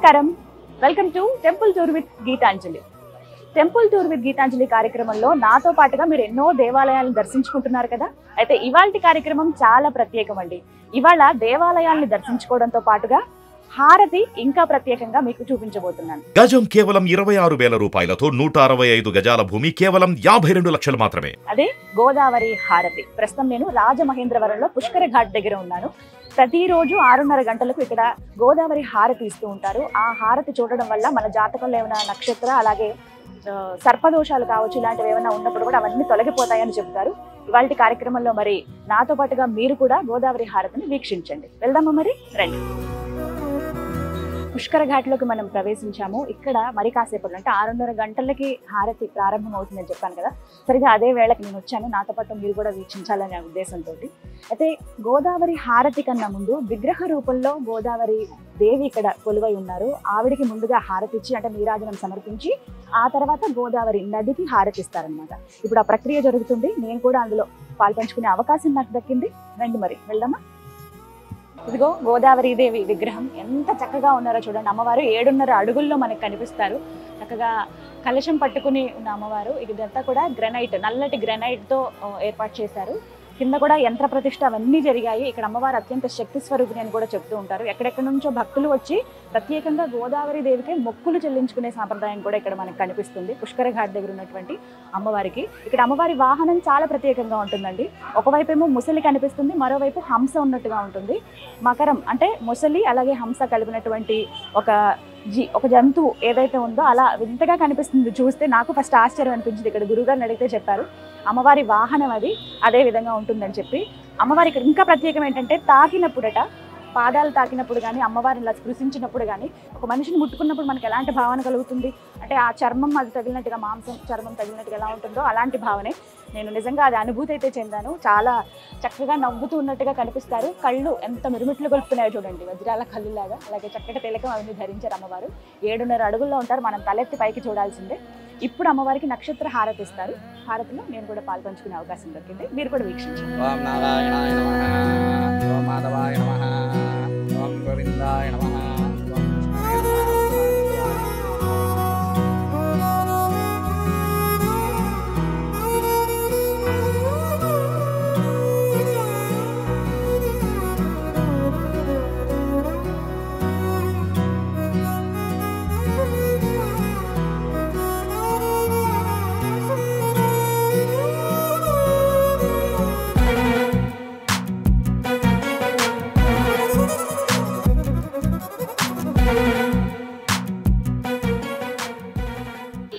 నమస్కారం. Welcome to temple tour with Geetanjali. Temple tour with Geetanjali కార్యక్రమంలో నాతో పాటుగా మీరు ఎన్నో దేవాలయాలను దర్శించుకుంటున్నారు కదా. అయితే ఇవాల్టి కార్యక్రమం చాలా ప్రత్యేకం అండి. ఇవాళ దేవాలయాలను దర్శించుకోవడంతో పాటుగా హారతి ఇంకా ప్రత్యేకంగా మీకు చూపించబోతున్నాను. గజం కేవలం 26,000 రూపాయలతో 165 గజాల భూమి కేవలం 52 లక్షలు మాత్రమే. అదే గోదావరి హారతి. ప్రస్తుతం నేను రాజమహేంద్రవరంలో పుష్కర ఘాట్ దగ్గర ఉన్నాను. ప్రతిరోజు 6:30 గంటలకు ఇక్కడ గోదావరి హారతి ఇస్తూ ఉంటారు. ఆ హారతి చూడడం వల్ల మన జాతకంలో ఏమైనా నక్షత్ర అలాగే సర్పదోషాలు కావచ్చు, ఇలాంటివి ఏమైనా ఉన్నప్పుడు కూడా అవన్నీ తొలగిపోతాయని చెప్తారు. ఇవాళ కార్యక్రమంలో మరి నాతో పాటుగా మీరు కూడా గోదావరి హారతిని వీక్షించండి. వెళ్దామా మరి, రండి. పుష్కర ఘాట్లోకి మనం ప్రవేశించాము. ఇక్కడ మరి కాసేపు అంటే 6:30 గంటలకి హారతి ప్రారంభం అవుతుందని చెప్పాను కదా. సరిగా అదే వేళకి నేను వచ్చాను. నాతో పాటు మీరు కూడా వీక్షించాలనే ఉద్దేశంతో. అయితే గోదావరి హారతి కన్నా ముందు విగ్రహ రూపంలో గోదావరి దేవి ఇక్కడ కొలువై ఉన్నారు. ఆవిడికి ముందుగా హారతి ఇచ్చి అంటే నీరాజనం సమర్పించి ఆ తర్వాత గోదావరి నదికి హారతిస్తారనమాట. ఇప్పుడు ఆ ప్రక్రియ జరుగుతుంది. నేను కూడా అందులో పాల్పంచుకునే అవకాశం నాకు దక్కింది. రండి మరి వెళ్దామా. ఇదిగో గోదావరి దేవి విగ్రహం ఎంత చక్కగా ఉన్నారో చూడండి. అమ్మవారు 7.5 అడుగుల్లో మనకు కనిపిస్తారు. చక్కగా కలశం పట్టుకుని ఉన్న అమ్మవారు. ఇదంతా కూడా గ్రానైట్, నల్లటి గ్రానైట్ తో ఏర్పాటు చేశారు. కింద కూడా యంత్ర ప్రతిష్ఠ అవన్నీ జరిగాయి. ఇక్కడ అమ్మవారు అత్యంత శక్తి స్వరూపిణి అని కూడా చెప్తూ ఉంటారు. ఎక్కడెక్కడి నుంచో భక్తులు వచ్చి ప్రత్యేకంగా గోదావరి దేవికి మొక్కులు చెల్లించుకునే సాంప్రదాయం కూడా ఇక్కడ మనకు కనిపిస్తుంది. పుష్కర ఘాట్ దగ్గర ఉన్నటువంటి అమ్మవారికి ఇక్కడ అమ్మవారి వాహనం చాలా ప్రత్యేకంగా ఉంటుందండి. ఒకవైపు ఏమో ముసలి కనిపిస్తుంది, మరోవైపు హంస ఉన్నట్టుగా ఉంటుంది. మకరం అంటే ముసలి అలాగే హంస కలిపినటువంటి ఒక జంతువు ఏదైతే ఉందో అలా వింతగా కనిపిస్తుంది చూస్తే. నాకు ఫస్ట్ ఆశ్చర్యం అనిపించింది. ఇక్కడ గురుగారిని అడిగితే చెప్పారు అమ్మవారి వాహనం అదే విధంగా ఉంటుందని చెప్పి. అమ్మవారి ఇక్కడ ఇంకా ప్రత్యేకం ఏంటంటే తాకినప్పుడట, పాదాలు తాకినప్పుడు కానీ అమ్మవారిని ఇలా స్పృశించినప్పుడు కానీ ఒక మనిషిని ముట్టుకున్నప్పుడు మనకి ఎలాంటి భావన కలుగుతుంది అంటే ఆ చర్మం అది తగిలినట్టుగా, మాంసం చర్మం తగిలినట్టుగా ఎలా ఉంటుందో అలాంటి భావనే. నేను నిజంగా అది అనుభూతి అయితే చెందాను. చాలా చక్కగా నవ్వుతూ ఉన్నట్టుగా కనిపిస్తారు. కళ్ళు ఎంత మిరుమిట్లు గొలుపుతున్నాయో చూడండి, వజ్రాల కళ్ళులాగా. అలాగే చక్కటి తిలకం అవన్నీ ధరించారు అమ్మవారు. 7.5 అడుగుల్లో ఉంటారు. మనం తలెత్తి పైకి చూడాల్సిందే. ఇప్పుడు అమ్మవారికి నక్షత్ర హారతి ఇస్తారు. హారతిలో నేను కూడా పాల్పంచుకునే అవకాశం దొరికింది. మీరు కూడా వీక్షించండి. ఓం నారాయణాయ నమః, ఓం మాధవాయ నమః, ఓం గోవిందాయ నమః, ఓం కృష్ణాయ నమః.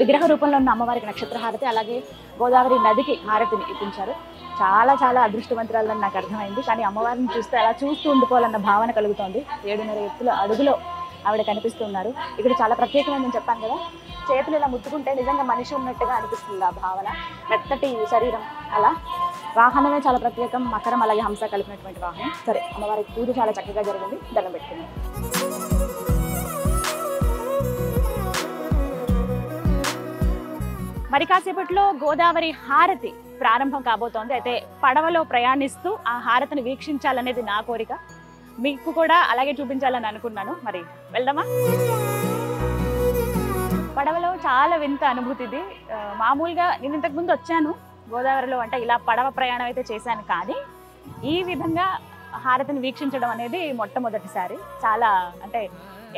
విగ్రహ రూపంలో ఉన్న అమ్మవారికి నక్షత్ర హారతి అలాగే గోదావరి నదికి హారతిని ఇప్పించారు. చాలా చాలా అదృష్టవంతురాలని నాకు అర్థమైంది. కానీ అమ్మవారిని చూస్తే అలా చూస్తూ ఉండిపోవాలన్న భావన కలుగుతోంది. 7.5 అడుగులో ఆవిడ కనిపిస్తున్నారు. ఇక్కడ చాలా ప్రత్యేకమైందని చెప్పాను కదా. చేతులు ఇలా ముట్టుకుంటే నిజంగా మనిషి ఉన్నట్టుగా అనిపిస్తుంది ఆ భావన. మెత్తటి శరీరం. అలా వాహనమే చాలా ప్రత్యేకం. మకరం అలాగే హంస కలిపినటువంటి వాహనం. సరే, అమ్మవారికి పూజ చాలా చక్కగా జరిగింది. దండం పెట్టుకున్నాం. మరి కాసేపట్లో గోదావరి హారతి ప్రారంభం కాబోతోంది. అయితే పడవలో ప్రయాణిస్తూ ఆ హారతిని వీక్షించాలనేది నా కోరిక. మీకు కూడా అలాగే చూపించాలని అనుకున్నాను. మరి వెళ్దామా. పడవలో చాలా వింత అనుభూతి ఇది. మామూలుగా నేను ఇంతకుముందు వచ్చాను గోదావరిలో, అంటే ఇలా పడవ ప్రయాణం అయితే చేశాను. కానీ ఈ విధంగా హారతిని వీక్షించడం అనేది మొట్టమొదటిసారి. చాలా అంటే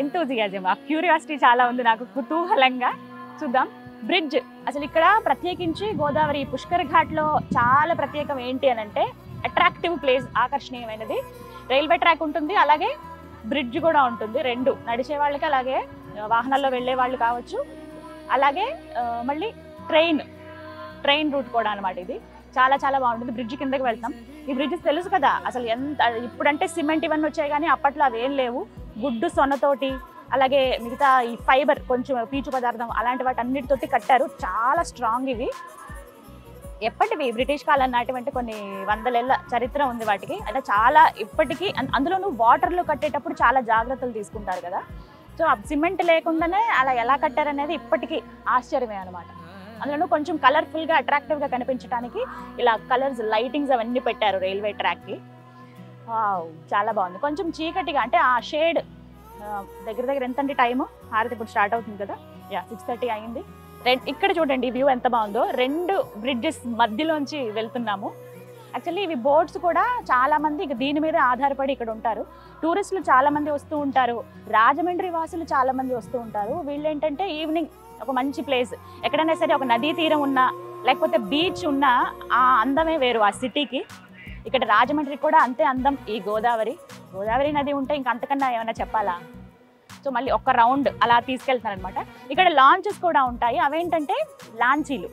ఎంతూజియాజం, ఆ క్యూరియాసిటీ చాలా ఉంది నాకు, కుతూహలంగా. చూద్దాం. బ్రిడ్జ్ అసలు ఇక్కడ ప్రత్యేకించి గోదావరి పుష్కర్ ఘాట్లో చాలా ప్రత్యేకం ఏంటి అని అంటే అట్రాక్టివ్ ప్లేస్, ఆకర్షణీయమైనది. రైల్వే ట్రాక్ ఉంటుంది, అలాగే బ్రిడ్జ్ కూడా ఉంటుంది. రెండు, నడిచే వాళ్ళకి అలాగే వాహనాల్లో వెళ్ళే వాళ్ళు కావచ్చు. అలాగే మళ్ళీ ట్రైన్ రూట్ కూడా అనమాట. ఇది చాలా చాలా బాగుంటుంది. బ్రిడ్జ్ కిందకి వెళ్తాం. ఈ బ్రిడ్జ్ తెలుసు కదా అసలు ఎంత, ఇప్పుడంటే సిమెంట్ ఇవన్నీ వచ్చాయి కానీ అప్పట్లో అవేం లేవు. గుడ్డు సొన్నతోటి అలాగే మిగతా ఈ ఫైబర్ కొంచెం పీచు పదార్థం అలాంటి వాటి అన్నిటితోటి కట్టారు. చాలా స్ట్రాంగ్ ఇవి. ఎప్పటివి బ్రిటిష్ కాలం నాటివంటే కొన్ని 100 ఏళ్ల చరిత్ర ఉంది వాటికి. అంటే చాలా ఇప్పటికీ, అందులోనూ వాటర్లో కట్టేటప్పుడు చాలా జాగ్రత్తలు తీసుకుంటారు కదా. సో ఆ సిమెంట్ లేకుండానే అలా ఎలా కట్టారనేది ఇప్పటికీ ఆశ్చర్యమే అనమాట. అందులోనూ కొంచెం కలర్ఫుల్గా అట్రాక్టివ్గా కనిపించడానికి ఇలా కలర్స్, లైటింగ్స్ అవన్నీ పెట్టారు రైల్వే ట్రాక్కి. చాలా బాగుంది. కొంచెం చీకటిగా అంటే ఆ షేడ్ దగ్గర దగ్గర ఎంతండి టైము? హారతి ఇప్పుడు స్టార్ట్ అవుతుంది కదా, 6:30 అయింది. ఇక్కడ చూడండి వ్యూ ఎంత బాగుందో, 2 బ్రిడ్జెస్ మధ్యలోంచి వెళ్తున్నాము. యాక్చువల్లీ ఇవి బోట్స్ కూడా చాలా మంది ఇక దీని మీద ఆధారపడి ఇక్కడ ఉంటారు. టూరిస్టులు చాలా మంది వస్తూ ఉంటారు, రాజమండ్రి వాసులు చాలా మంది వస్తూ ఉంటారు. వీళ్ళు ఏంటంటే ఈవినింగ్ ఒక మంచి ప్లేస్, ఎక్కడైనా సరే ఒక నదీ తీరం ఉన్నా లేకపోతే బీచ్ ఉన్నా ఆ అందమే వేరు ఆ సిటీకి. ఇక్కడ రాజమండ్రి కూడా అంతే అందం. ఈ గోదావరి నది ఉంటే ఇంక అంతకన్నా ఏమైనా చెప్పాలా? సో మళ్ళీ ఒక రౌండ్ అలా తీసుకెళ్తున్నారనమాట. ఇక్కడ లాంచెస్ కూడా ఉంటాయి. అవేంటంటే లాంచీలు.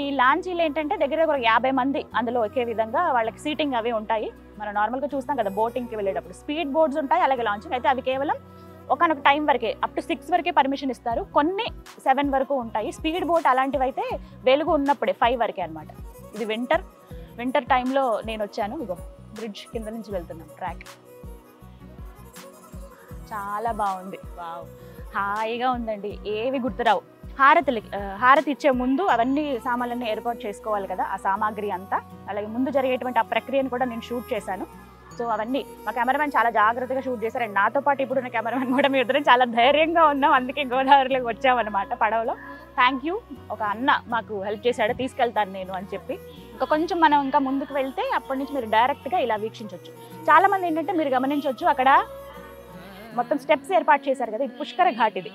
ఈ లాంచీలు ఏంటంటే దగ్గర దగ్గర 50 మంది అందులో ఒకే విధంగా వాళ్ళకి సీటింగ్ అవి ఉంటాయి. మనం నార్మల్గా చూస్తాం కదా బోటింగ్కి వెళ్ళేటప్పుడు, స్పీడ్ బోట్స్ ఉంటాయి, అలాగే లాంచింగ్ అయితే అవి కేవలం ఒకనొక టైం వరకే, అప్ టు 6 వరకే పర్మిషన్ ఇస్తారు. కొన్ని 7 వరకు ఉంటాయి. స్పీడ్ బోట్ అలాంటివి అయితే వెలుగు ఉన్నప్పుడే 5 వరకే అనమాట. ఇది వింటర్ టైంలో నేను వచ్చాను. ఇగో బ్రిడ్జ్ కింద నుంచి వెళ్తున్నాం, ట్రాక్ చాలా బాగుంది. వావ్, హాయిగా ఉందండి, ఏవి గుర్తురావు. హారతి ఇచ్చే ముందు అవన్నీ సామాన్లన్నీ ఏర్పాటు చేసుకోవాలి కదా, ఆ సామాగ్రి అంతా. అలాగే ముందు జరిగేటువంటి ఆ ప్రక్రియను కూడా నేను షూట్ చేశాను. సో అవన్నీ మా కెమెరామెన్ చాలా జాగ్రత్తగా షూట్ చేశారు. అండ్ నాతో పాటు ఇప్పుడు నా కెమెరామెన్ కూడా మీ ఇద్దరం చాలా ధైర్యంగా ఉన్నాం, అందుకే గోదావరిలోకి వచ్చామన్నమాట పడవలో. థ్యాంక్ యూ, ఒక అన్న మాకు హెల్ప్ చేశాడు, తీసుకెళ్తాను నేను అని చెప్పి. కొంచెం మనం ఇంకా ముందుకు వెళ్తే అప్పటి నుంచి మీరు డైరెక్ట్గా ఇలా వీక్షించవచ్చు. చాలామంది ఏంటంటే మీరు గమనించవచ్చు, అక్కడ మొత్తం స్టెప్స్ ఏర్పాటు చేశారు కదా, ఇది పుష్కర ఘాట్, ఇది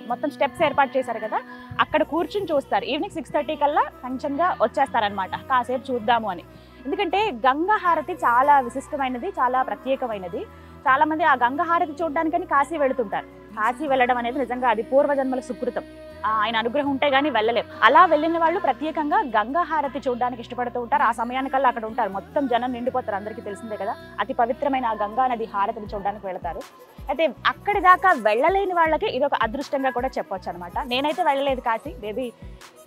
మొత్తం స్టెప్స్ ఏర్పాటు చేశారు కదా, అక్కడ కూర్చుని చూస్తారు. ఈవినింగ్ 6:30 కల్లా ఫంక్షన్గా వచ్చేస్తారనమాట, కాసేపు చూద్దాము అని. ఎందుకంటే గంగా హారతి చాలా విశిష్టమైనది, చాలా ప్రత్యేకమైనది. చాలామంది ఆ గంగా హారతి చూడడానికని కాశీ వెళుతుంటారు. కాశీ వెళ్ళడం అనేది నిజంగా అది పూర్వజన్మల సుకృతం, ఆయన అనుగ్రహం ఉంటే గానీ వెళ్ళలేం. అలా వెళ్ళిన వాళ్ళు ప్రత్యేకంగా గంగా హారతి చూడడానికి ఇష్టపడుతూ ఉంటారు. ఆ సమయానికల్లా అక్కడ ఉంటారు, మొత్తం జనం నిండిపోతారు, అందరికీ తెలిసిందే కదా. అతి పవిత్రమైన ఆ గంగా నది హారతిని చూడడానికి వెళతారు. అయితే అక్కడి దాకా వెళ్ళలేని వాళ్ళకి ఇది ఒక అదృష్టంగా కూడా చెప్పొచ్చు అనమాట. నేనైతే వెళ్ళలేదు కాశీ, మేబీ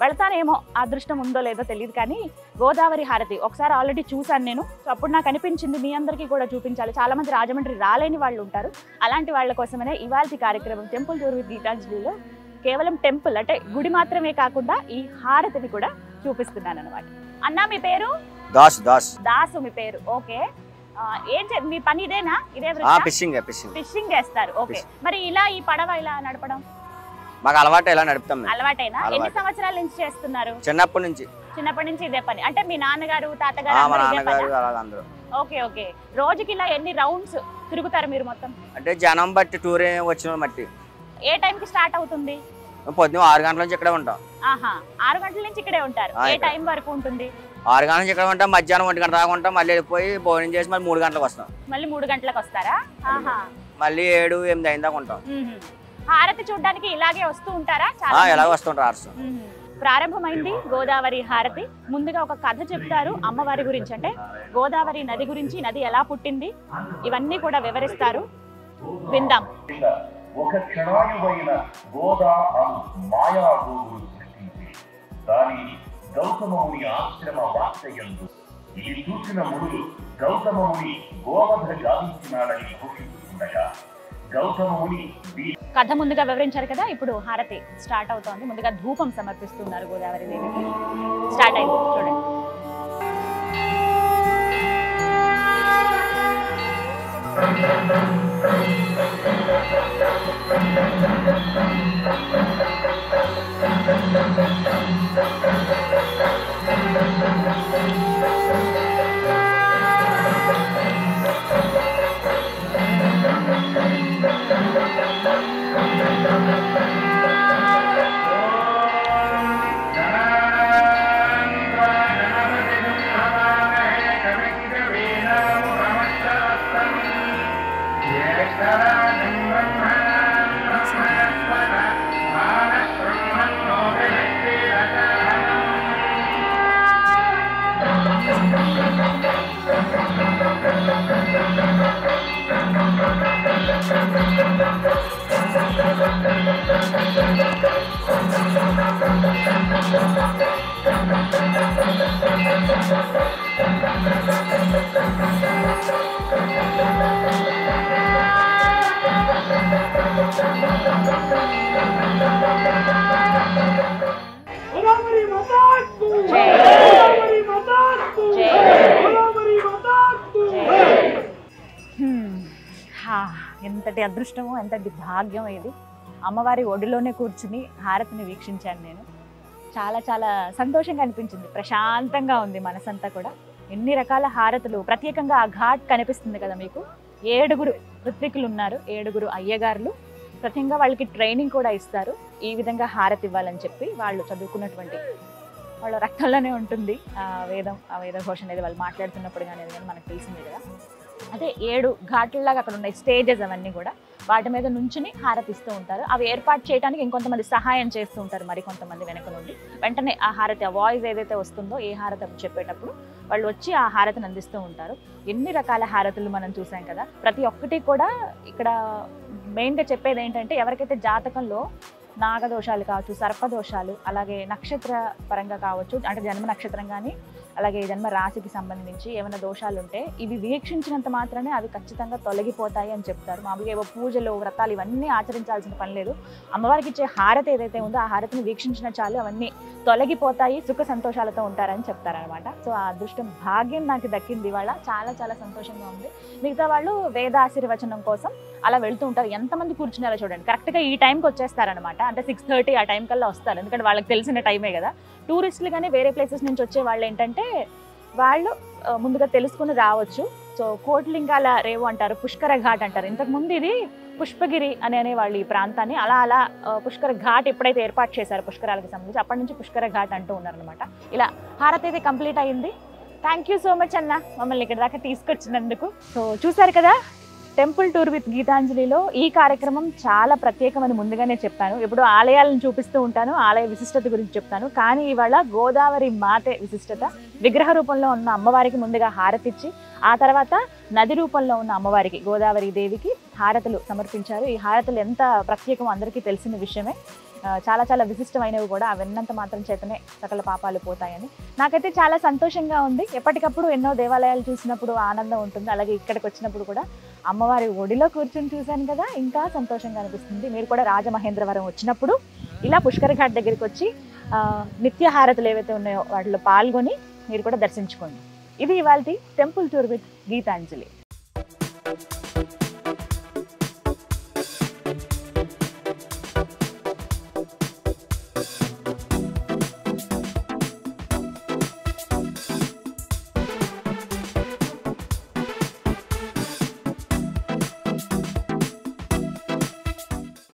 వెళ్తానేమో, అదృష్టం ఉందో లేదో తెలియదు. కానీ గోదావరి హారతి ఒకసారి ఆల్రెడీ చూశాను నేను. సో అప్పుడు నాకు అనిపించింది మీ అందరికీ కూడా చూపించాలి. చాలా మంది రాజమండ్రి రాలేని వాళ్ళు ఉంటారు, అలాంటి వాళ్ళ కోసమనే ఇవాల్టి కార్యక్రమం టెంపుల్ టూర్ విత్ గీతాంజలిలో కేవలం టెంపుల్ అంటే గుడి మాత్రమే కాకుండా ఈ హారతిని కూడా చూపిస్తున్నాను అనమాట. అన్నా మీ పేరు? దాసు మీ పేరు. ఓకే, మీ పని ఇదేనా? ఇదే ఫిషింగ్ చేస్తారు. ఓకే, మరి ఇలా ఈ పడవ ఇలా నడపడం మాకు అలవాటు, ఇలా నడుపుతాం. అలవాటైనా? ఎన్ని సంవత్సరాల నుంచి చేస్తున్నారు? చిన్నప్పటి నుంచి ఇదే పని. అంటే మీ నాన్నగారు తాతగారు? ఓకే ఓకే, రోజుకి ఇలా ఎన్ని రౌండ్స్ తిరుగుతారు మీరు మొత్తం? అంటే జనం బట్టి, టూర్ వచ్చిన బట్టి. ఏ టైంకి స్టార్ట్ అవుతుంది? పొద్దున్న 6 గంటల నుంచి ఇక్కడే ఉంటాం. 6 గంటల నుంచి ఇక్కడే ఉంటారు. ఏ టైం వరకు ఉంటుంది? 6 గంటల నుంచి ఇక్కడ ఉంటాం, మధ్యాహ్నం 1 గంట దాకా ఉంటాం, మళ్ళీ వెళ్ళిపోయి భోజనం చేసి మళ్ళీ 3 గంటలకు వస్తాం. మళ్ళీ 3 గంటలకు వస్తారా? మళ్ళీ 7, 8 అయిన దాకా ఉంటాం. హారతి చూడడానికి ఇలాగే వస్తూ ఉంటారా? ఇలాగే వస్తుంటారు. ప్రారంభమైంది గోదావరి హారతి. ముందుగా ఒక కథ చెప్తారు అమ్మవారి గురించి, అంటే గోదావరి నది గురించి, నది ఎలా పుట్టింది, ఇవన్నీ కూడా వివరిస్తారు. విందాం. ఒక క్షణాయువైన గోదా అను మాయాగోవును సృష్టించి దాని గౌతమముని ఆశ్రమ వార్తయందు ఇది చూసిన మునులు గౌతమముని గోవధ గావించినాడని ఘోషిస్తుండగా గౌతమముని కథ ముందుగా వివరించారు కదా. ఇప్పుడు హారతి స్టార్ట్ అవుతోంది. ముందుగా ధూపం సమర్పిస్తున్నారు గోదావరి దేవికి. స్టార్ట్ అయింది చూడండి. ఎంతటి అదృష్టమో ఎంతటి భాగ్యం ఇది. అమ్మవారి ఒడిలోనే కూర్చుని హారతిని వీక్షించాను నేను. చాలా చాలా సంతోషంగా అనిపించింది, ప్రశాంతంగా ఉంది మనసంతా కూడా. ఎన్ని రకాల హారతులు, ప్రత్యేకంగా ఆ ఘాట్ కనిపిస్తుంది కదా మీకు. 7 ఋత్వికులు ఉన్నారు, 7 అయ్యగారులు. ప్రత్యేకంగా వాళ్ళకి ట్రైనింగ్ కూడా ఇస్తారు ఈ విధంగా హారతి ఇవ్వాలని చెప్పి. వాళ్ళు చదువుకున్నటువంటి వాళ్ళ రక్తంలోనే ఉంటుంది ఆ వేద ఘోష అనేది వాళ్ళు మాట్లాడుతున్నప్పుడు కానీ మనకు తెలిసిందే కదా. అదే 7 ఘాట్లలాగా అక్కడ ఉన్నాయి స్టేజెస్, అవన్నీ కూడా వాటి మీద నుంచుని హారతి ఇస్తూ ఉంటారు. అవి ఏర్పాటు చేయడానికి ఇంకొంతమంది సహాయం చేస్తూ ఉంటారు, మరి కొంతమంది వెనక నుండి. వెంటనే ఆ హారతి, ఆ వాయిస్ ఏదైతే వస్తుందో ఏ హారతి చెప్పేటప్పుడు వాళ్ళు వచ్చి ఆ హారతిని అందిస్తూ ఉంటారు. ఎన్ని రకాల హారతులు మనం చూసాం కదా. ప్రతి ఒక్కటి కూడా ఇక్కడ మెయిన్గా చెప్పేది ఏంటంటే, ఎవరికైతే జాతకంలో నాగదోషాలు కావచ్చు, సర్పదోషాలు, అలాగే నక్షత్ర పరంగా కావచ్చు, అంటే జన్మ నక్షత్రం కానీ అలాగే జన్మ రాశికి సంబంధించి ఏమైనా దోషాలు ఉంటే ఇవి వీక్షించినంత మాత్రమే అవి ఖచ్చితంగా తొలగిపోతాయి అని చెప్తారు. మామూలుగా ఏవో పూజలు, వ్రతాలు ఇవన్నీ ఆచరించాల్సిన పని లేదు. అమ్మవారికి ఇచ్చే హారతి ఏదైతే ఉందో ఆ హారతిని వీక్షించిన చాలు అవన్నీ తొలగిపోతాయి, సుఖ సంతోషాలతో ఉంటారని చెప్తారనమాట. సో ఆ అదృష్టం, భాగ్యం నాకు దక్కింది ఇవాళ. చాలా చాలా సంతోషంగా ఉంది. మిగతా వాళ్ళు వేద ఆశీర్వచనం కోసం అలా వెళ్తూ ఉంటారు. ఎంతమంది కూర్చున్నారో చూడండి. కరెక్ట్గా ఈ టైంకి వచ్చేస్తారనమాట. అంటే 6:30 ఆ టైం కల్లా వస్తారు, ఎందుకంటే వాళ్ళకి తెలిసిన టైమే కదా. టూరిస్టులు కానీ వేరే ప్లేసెస్ నుంచి వచ్చే వాళ్ళు ఏంటంటే వాళ్ళు ముందుగా తెలుసుకుని రావచ్చు. సో కోటిలింగాల రేవు అంటారు, పుష్కర ఘాట్ అంటారు. ఇంతకుముందు ఇది పుష్పగిరి అనేవాళ్ళు ఈ ప్రాంతాన్ని. అలా పుష్కర ఘాట్ ఎప్పుడైతే ఏర్పాటు చేశారు పుష్కరాలకు సంబంధించి, అప్పటి నుంచి పుష్కర ఘాట్ అంటూ ఉన్నారనమాట. ఇలా హారతి అయితే కంప్లీట్ అయ్యింది. థ్యాంక్ యూ సో మచ్ అన్న, మమ్మల్ని ఇక్కడ దాకా తీసుకొచ్చినందుకు. సో చూసారు కదా, టెంపుల్ టూర్ విత్ గీతాంజలిలో ఈ కార్యక్రమం చాలా ప్రత్యేకమని ముందుగానే చెప్పాను. ఎప్పుడు ఆలయాలను చూపిస్తూ ఉంటాను, ఆలయ విశిష్టత గురించి చెప్తాను. కానీ ఇవాళ గోదావరి మాతే విశిష్టత, విగ్రహ రూపంలో ఉన్న అమ్మవారికి ముందుగా హారతిచ్చి ఆ తర్వాత నది రూపంలో ఉన్న అమ్మవారికి, గోదావరి దేవికి హారతులు సమర్పించారు. ఈ హారతులు ఎంత ప్రత్యేకమో అందరికీ తెలిసిన విషయమే. చాలా చాలా విశిష్టమైనవి కూడా. అవి విన్నంత మాత్రం చేతనే సకల పాపాలు పోతాయని నాకైతే చాలా సంతోషంగా ఉంది. ఎప్పటికప్పుడు ఎన్నో దేవాలయాలు చూసినప్పుడు ఆనందం ఉంటుంది, అలాగే ఇక్కడికి వచ్చినప్పుడు కూడా అమ్మవారి ఒడిలో కూర్చొని చూశాను కదా, ఇంకా సంతోషంగా అనిపిస్తుంది. మీరు కూడా రాజమహేంద్రవరం వచ్చినప్పుడు ఇలా పుష్కర ఘాట్ దగ్గరికి వచ్చి నిత్య హారతులు ఏవైతే ఉన్నాయో వాటిలో పాల్గొని మీరు కూడా దర్శించుకోండి. ఇది ఇవాల్టి టెంపుల్ టూర్ విత్ గీతాంజలి.